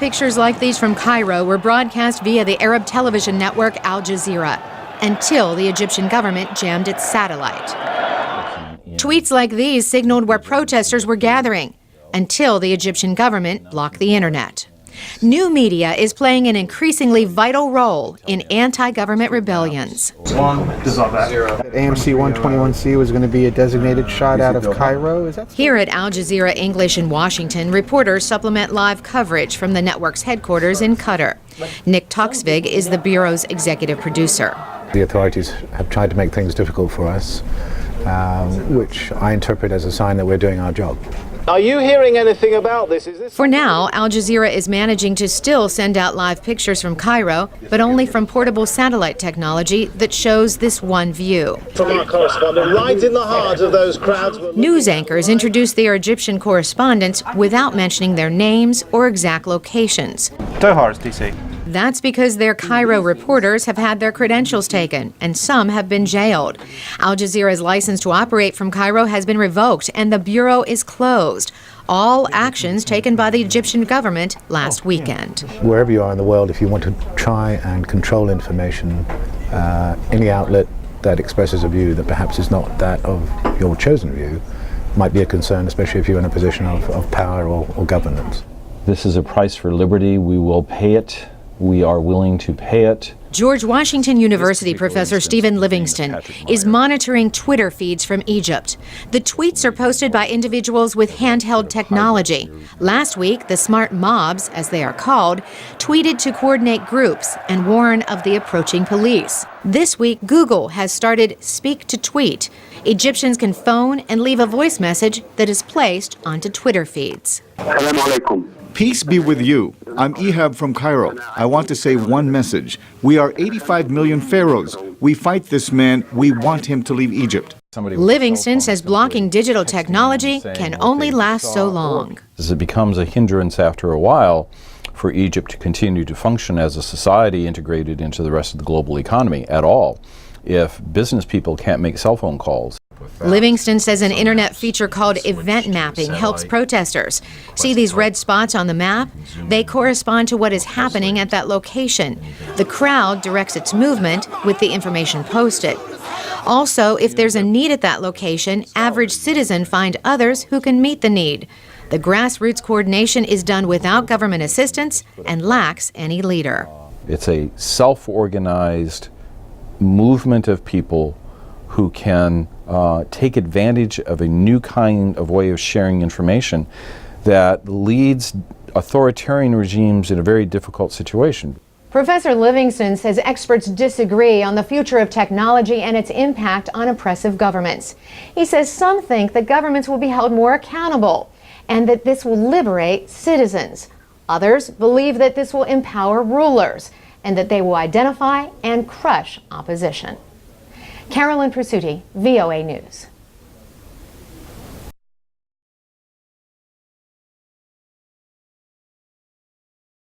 pictures like these from Cairo were broadcast via the Arab television network Al Jazeera until the Egyptian government jammed its satellite. Tweets like these signaled where protesters were gathering until the Egyptian government blocked the internet. New media is playing an increasingly vital role in anti-government rebellions. AMC 121C was going to be a designated shot out of Cairo. Is that Here at Al Jazeera English in Washington, reporters supplement live coverage from the network's headquarters in Qatar. Nick Toxvig is the Bureau's executive producer. The authorities have tried to make things difficult for us, which I interpret as a sign that we're doing our job. Are you hearing anything about this? For now, Al Jazeera is managing to still send out live pictures from Cairo, but only from portable satellite technology that shows this one view. From our correspondent, right in the heart of those crowds. News anchors introduce their Egyptian correspondents without mentioning their names or exact locations. Doha, DC. That's because their Cairo reporters have had their credentials taken, and some have been jailed. Al Jazeera's license to operate from Cairo has been revoked, and the bureau is closed. All actions taken by the Egyptian government last weekend. Wherever you are in the world, if you want to try and control information, any outlet that expresses a view that perhaps is not that of your chosen view might be a concern, especially if you're in a position of power or governance. This is a price for liberty. We will pay it. We are willing to pay it. George Washington University professor Stephen Livingston is monitoring Twitter feeds from Egypt. The tweets are posted by individuals with handheld technology. Last week, the smart mobs, as they are called, tweeted to coordinate groups and warn of the approaching police. This week, Google has started Speak to Tweet. Egyptians can phone and leave a voice message that is placed onto Twitter feeds. Peace be with you. I'm Ehab from Cairo. I want to say one message. We are 85 million pharaohs. We fight this man. We want him to leave Egypt. Livingston says blocking digital technology can only last so long. As it becomes a hindrance after a while for Egypt to continue to function as a society integrated into the rest of the global economy at all, if business people can't make cell phone calls. Livingston says an internet feature called event mapping helps protesters. See these red spots on the map? They correspond to what is happening at that location. The crowd directs its movement with the information posted. Also, if there's a need at that location, average citizens find others who can meet the need. The grassroots coordination is done without government assistance and lacks any leader. It's a self-organized movement of people who can take advantage of a new kind of way of sharing information that leads authoritarian regimes in a very difficult situation. Professor Livingston says experts disagree on the future of technology and its impact on oppressive governments. He says some think that governments will be held more accountable and that this will liberate citizens. Others believe that this will empower rulers and that they will identify and crush opposition. Carolyn Pursuti, VOA News.